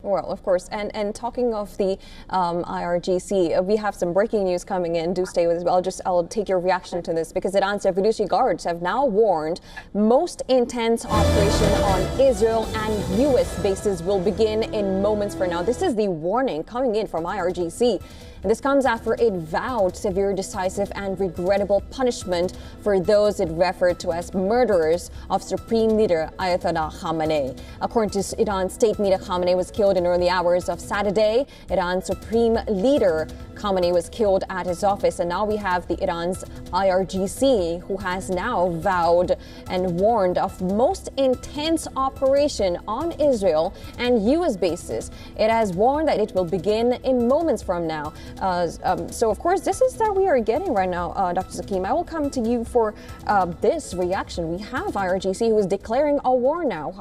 Well, of course. And talking of the IRGC, we have some breaking news coming in. Do stay with us. I'll take your reaction to this, because Iran's Revolutionary Guards have now warned most intense operation on Israel and U.S. bases will begin in moments from now. This is the warning coming in from IRGC. And this comes after it vowed severe, decisive, and regrettable punishment for those it referred to as murderers of Supreme Leader Ayatollah Khamenei. According to Iran's state media, Khamenei was killed in early hours of Saturday. Iran's Supreme Leader Khamenei was killed at his office, and now we have the Iran's IRGC, who has now vowed and warned of most intense operation on Israel and U.S. bases. It has warned that it will begin in moments from now. So, of course, this is that we are getting right now, Dr. Zakim. I will come to you for this reaction. We have IRGC who is declaring a war now,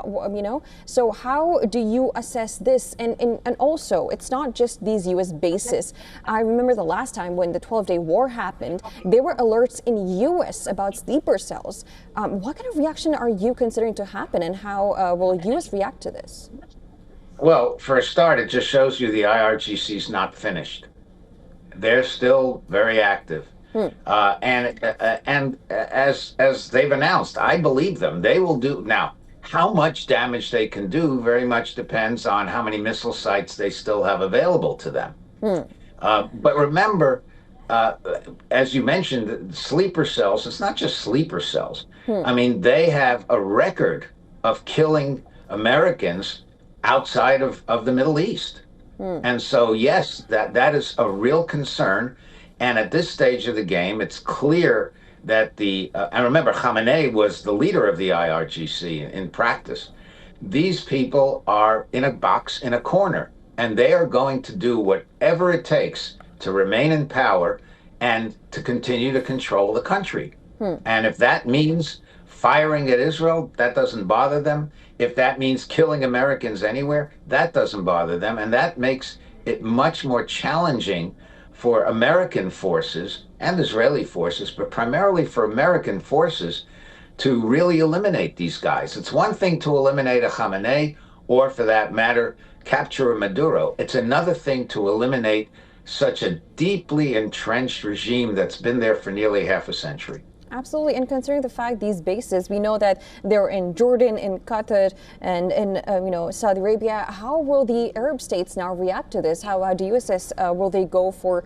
So how do you assess this? And also, it's not just these U.S. bases. I remember the last time when the 12-day war happened, there were alerts in U.S. about sleeper cells. What kind of reaction are you considering to happen, and how will U.S. react to this? Well, for a start, it just shows you the IRGC is not finished. They're still very active. And as they've announced, I believe them. They will do. Now, how much damage they can do very much depends on how many missile sites they still have available to them. But remember, as you mentioned, sleeper cells, it's not just sleeper cells. I mean, they have a record of killing Americans outside of the Middle East. And so, yes, that is a real concern. And at this stage of the game, it's clear that and remember, Khamenei was the leader of the IRGC in practice. These people are in a box in a corner, and they are going to do whatever it takes to remain in power and to continue to control the country. And if that means firing at Israel, that doesn't bother them. If that means killing Americans anywhere, that doesn't bother them. And that makes it much more challenging for American forces and Israeli forces, but primarily for American forces, to really eliminate these guys. It's one thing to eliminate a Khamenei, or for that matter, capture a Maduro. It's another thing to eliminate such a deeply entrenched regime that's been there for nearly half a century. Absolutely, and considering the fact these bases, we know that they're in Jordan, in Qatar, and in Saudi Arabia. How will the Arab states now react to this? How do you assess? Will they go for?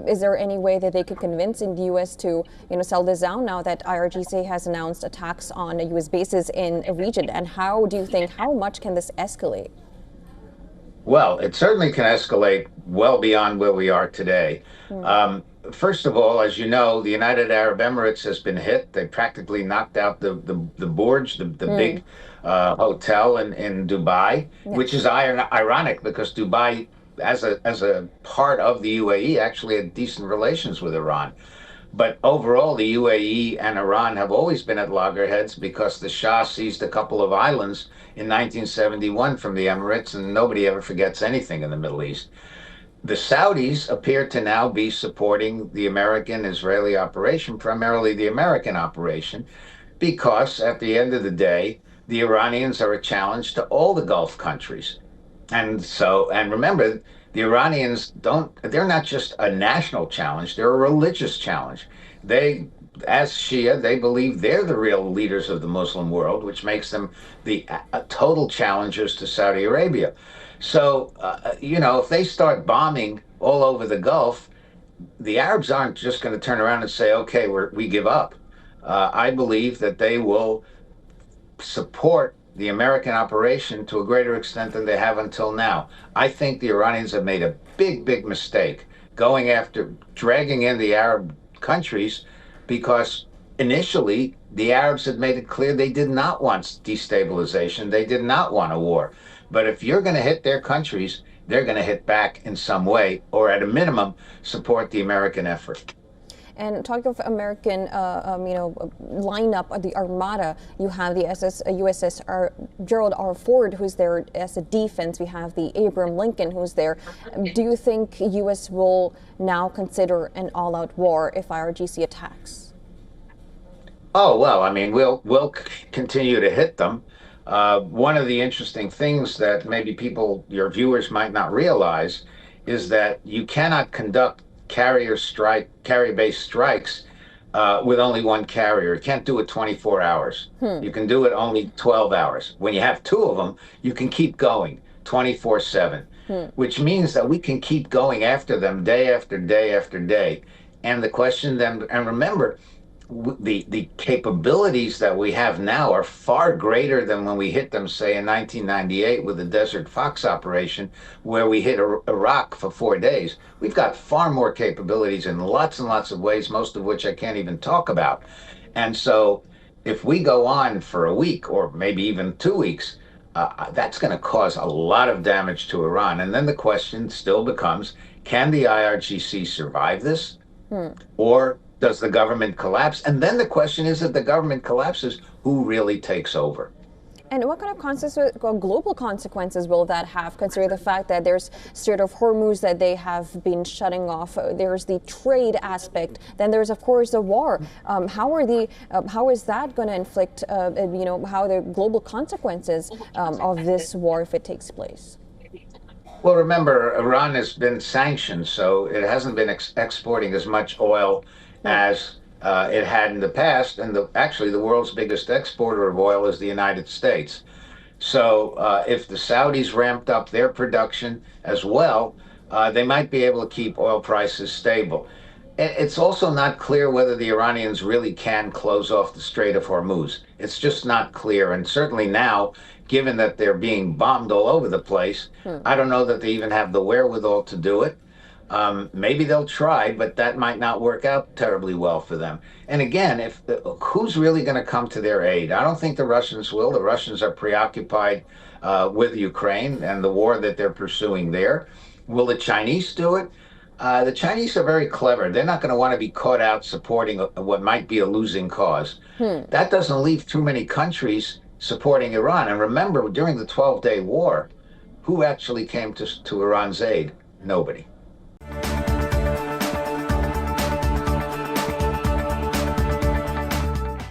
Is there any way that they could convince in the U.S. to sell this down now that IRGC has announced attacks on U.S. bases in a region? And how do you think? How much can this escalate? Well, it certainly can escalate well beyond where we are today. First of all, as you know, the United Arab Emirates has been hit. They practically knocked out the Burj, the big hotel in Dubai, which is ironic because Dubai, as a part of the UAE, actually had decent relations with Iran. But overall, the UAE and Iran have always been at loggerheads because the Shah seized a couple of islands in 1971 from the Emirates, and nobody ever forgets anything in the Middle East. The Saudis appear to now be supporting the American-Israeli operation, primarily the American operation, because at the end of the day, the Iranians are a challenge to all the Gulf countries. And remember, the Iranians they're not just a national challenge, they're a religious challenge. As Shia, they believe they're the real leaders of the Muslim world, which makes them the total challengers to Saudi Arabia. So, if they start bombing all over the Gulf, the Arabs aren't just going to turn around and say, okay, we give up. I believe that they will support the American operation to a greater extent than they have until now. I think the Iranians have made a big, big mistake dragging in the Arab countries, because initially the Arabs had made it clear they did not want destabilization. They did not want a war. But if you're going to hit their countries, they're going to hit back in some way, or at a minimum, support the American effort. And talking of American, lineup of the Armada, you have the USS Gerald R. Ford, who's there as a defense. We have the Abraham Lincoln, who's there. Do you think U.S. will now consider an all-out war if IRGC attacks? Oh, well, I mean, we'll continue to hit them. One of the interesting things that maybe people, your viewers, might not realize is that you cannot conduct carrier-based strikes with only one carrier. You can't do it 24 hours. You can do it only 12 hours. When you have two of them, you can keep going 24/7, which means that we can keep going after them day after day after day. And the question then, and remember, the capabilities that we have now are far greater than when we hit them, say, in 1998 with the Desert Fox operation, where we hit Iraq for 4 days. We've got far more capabilities in lots and lots of ways, most of which I can't even talk about. And so if we go on for a week or maybe even 2 weeks, that's going to cause a lot of damage to Iran. And then the question still becomes, can the IRGC survive this? Or does the government collapse? And then the question is, if the government collapses, who really takes over? And what kind of global consequences will that have, considering the fact that there's Strait of Hormuz that they have been shutting off? There's the trade aspect. Then there's, of course, the war. How is that going to inflict, how the global consequences of this war if it takes place? Well, remember, Iran has been sanctioned, so it hasn't been exporting as much oil as it had in the past. And actually, the world's biggest exporter of oil is the United States. So if the Saudis ramped up their production as well, they might be able to keep oil prices stable. It's also not clear whether the Iranians really can close off the Strait of Hormuz. It's just not clear. And certainly now, given that they're being bombed all over the place, I don't know that they even have the wherewithal to do it. Maybe they'll try, but that might not work out terribly well for them. And again, who's really going to come to their aid? I don't think the Russians will. The Russians are preoccupied with Ukraine and the war that they're pursuing there. Will the Chinese do it? The Chinese are very clever. They're not going to want to be caught out supporting what might be a losing cause. That doesn't leave too many countries supporting Iran. And remember, during the 12-day war, who actually came to Iran's aid? Nobody.